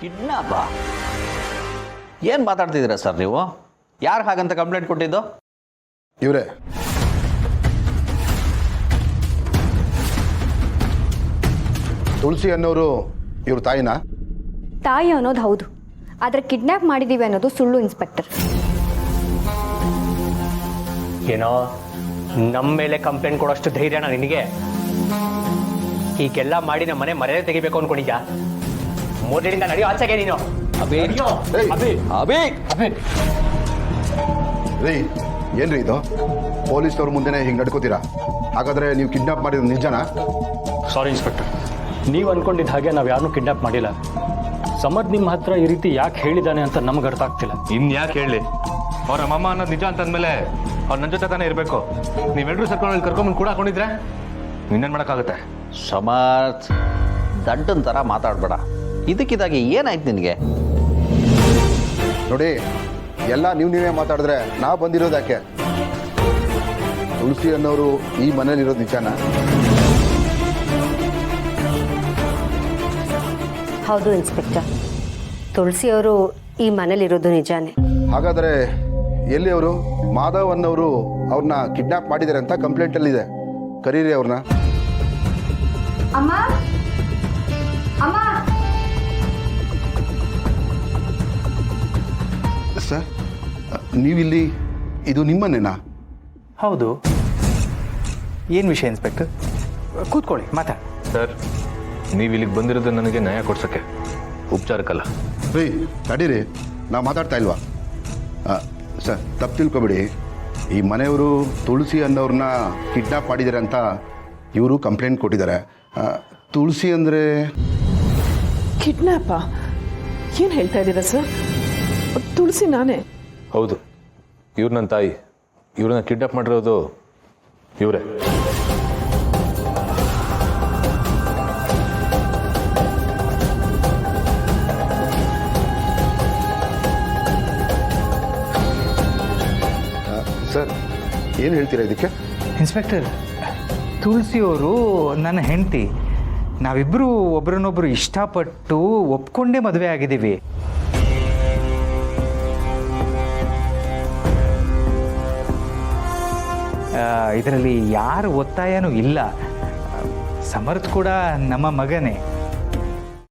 ಕಿಡ್ನಾಪ? ಏನು ಮಾತಾಡ್ತಿದ್ದೀರಾ ಸರ್ ನೀವು? ಯಾರು ಹಾಗಂತ ಕಂಪ್ಲೇಂಟ್ ಕೊಟ್ಟಿದ್ದು? ಇವರೇ. ತುಳಸಿ ಅನ್ನೋರು ಇವ್ರ ತಾಯಿನಾ? ತಾಯಿ ಅನ್ನೋದು ಹೌದು, ಆದರೆ ಕಿಡ್ನ್ಯಾಪ್ ಮಾಡಿದ್ದೀವಿ ಅನ್ನೋದು ಸುಳ್ಳು ಇನ್ಸ್ಪೆಕ್ಟರ್. ಏನೋ ನಮ್ಮ ಮೇಲೆ ಕಂಪ್ಲೇಂಟ್ ಕೊಡೋಷ್ಟು ಧೈರ್ಯನಾ ನಿನಗೆ? ಹೀಗೆಲ್ಲ ಮಾಡಿ ನಮ್ಮ ಮನೆ ಮರ್ಯಾದೆ ತೆಗಿಬೇಕು ಅನ್ಕೊಂಡಿದ್ಯಾ? ಮೊದಲಿನಿಂದ ನಡೆಯೋ ಆಚೆಗೆ ನೀನು. ರೀ, ಏನ್ರಿ ಇದು? ಪೊಲೀಸ್ನವ್ರ ಮುಂದೆನೇ ಹಿಂಗೆ ನಡ್ಕೋತೀರಾ? ಹಾಗಾದ್ರೆ ನೀವು ಕಿಡ್ನಾಪ್ ಮಾಡಿರೋದು ನಿಜನಾ? ಸಾರಿ ಇನ್ಸ್ಪೆಕ್ಟರ್, ನೀವು ಅನ್ಕೊಂಡಿದ್ದ ಹಾಗೆ ನಾವು ಯಾರನ್ನೂ ಕಿಡ್ನಾಪ್ ಮಾಡಿಲ್ಲ. ಸಮದ್ ನಿಮ್ಮ ಹತ್ರ ಈ ರೀತಿ ಯಾಕೆ ಹೇಳಿದ್ದಾನೆ ಅಂತ ನಮ್ಗೆ ಅರ್ಥ ಆಗ್ತಿಲ್ಲ. ಯಾಕೆ ಹೇಳಿ? ಅವ್ರ ಅಮ್ಮಮ್ಮ ಅನ್ನೋದು ನಿಜ ಅಂತಂದ್ಮೇಲೆ ಅವ್ರು ನನ್ನ ಜೊತೆ ತಾನೇ ಇರಬೇಕು. ನೀವೆಲ್ಲರೂ ಸರ್ಕೊಂಡು ಇಲ್ಲಿ ಕರ್ಕೊಂಬಂದು ಕೂಡ ಹಾಕೊಂಡಿದ್ರೆ ಇನ್ನೇನು ಮಾಡೋಕ್ಕಾಗುತ್ತೆ? ಸಮರ್ಥ್, ದಡ್ಡನ ಥರ ಮಾತಾಡಬೇಡ. ಇದಕ್ಕಿದಾಗಿ ಏನಾಯ್ತು ನಿನಗೆ? ನೋಡಿ, ಎಲ್ಲ ನೀವೇ ಮಾತಾಡಿದ್ರೆ ನಾವು ಬಂದಿರೋದು ಯಾಕೆ? ತುಳಸಿ ಅನ್ನೋರು ಈ ಮನೇಲಿರೋದು ನಿಜನಾ? ಹೌದು ಇನ್ಸ್ಪೆಕ್ಟರ್, ತುಳಸಿಯವರು ಈ ಮನೇಲಿರೋದು ನಿಜಾನೇ. ಹಾಗಾದರೆ ಎಲ್ಲಿ ಅವರು? ಮಾಧವ್ ಅನ್ನೋರು ಅವ್ರನ್ನ ಕಿಡ್ನಾಪ್ ಮಾಡಿದ್ದಾರೆ ಅಂತ ಕಂಪ್ಲೇಂಟಲ್ಲಿದೆ. ಕರೀರಿ ಅವ್ರನ್ನ. ಅಮ್ಮ, ಅಮ್ಮ. ಸರ್, ನೀವಿಲ್ಲಿ, ಇದು ನಿಮ್ಮನೇನಾ? ಹೌದು. ಏನು ವಿಷಯ ಇನ್ಸ್ಪೆಕ್ಟರ್? ಕೂತ್ಕೊಳ್ಳಿ, ಮಾತಾಡಿ. ಸರ್, ನೀವು ಇಲ್ಲಿಗೆ ಬಂದಿರೋದು ನನಗೆ ನ್ಯಾಯ ಕೊಡ್ಸೋಕ್ಕೆ, ಉಪಚಾರಕ್ಕಲ್ಲ. ರೀ, ತಡೀರಿ, ನಾವು ಮಾತಾಡ್ತಾ ಇಲ್ವಾ? ಸರ್, ತಪ್ಪು ತಿಳ್ಕೊಬೇಡಿ. ಈ ಮನೆಯವರು ತುಳಸಿ ಅನ್ನೋರನ್ನ ಕಿಡ್ನಾಪ್ ಮಾಡಿದ್ದಾರೆ ಅಂತ ಇವರು ಕಂಪ್ಲೇಂಟ್ ಕೊಟ್ಟಿದ್ದಾರೆ. ತುಳಸಿ ಅಂದರೆ ಕಿಡ್ನಾಪ? ಏನು ಹೇಳ್ತಾ ಇದ್ದೀರಾ ಸರ್? ತುಳಸಿ ನಾನೇ. ಹೌದು, ಇವ್ರು ನನ್ನ ತಾಯಿ. ಇವ್ರನ್ನ ಕಿಡ್ನಾಪ್ ಮಾಡಿರೋದು ಇವರೇ. ಸರ್, ಏನು ಹೇಳ್ತೀರಾ ಇದಕ್ಕೆ? ಇನ್ಸ್ಪೆಕ್ಟರ್, ತುಳಸಿಯವರು ನನ್ನ ಹೆಂಡತಿ. ನಾವಿಬ್ಬರು ಒಬ್ರನ್ನೊಬ್ರು ಇಷ್ಟಪಟ್ಟು ಒಪ್ಕೊಂಡೇ ಮದುವೆ ಆಗಿದ್ದೀವಿ. ಇದರಲ್ಲಿ ಯಾರ ಒತ್ತಾಯನೂ ಇಲ್ಲ. ಸಮರ್ಥ್ ಕೂಡ ನಮ್ಮ ಮಗನೇ.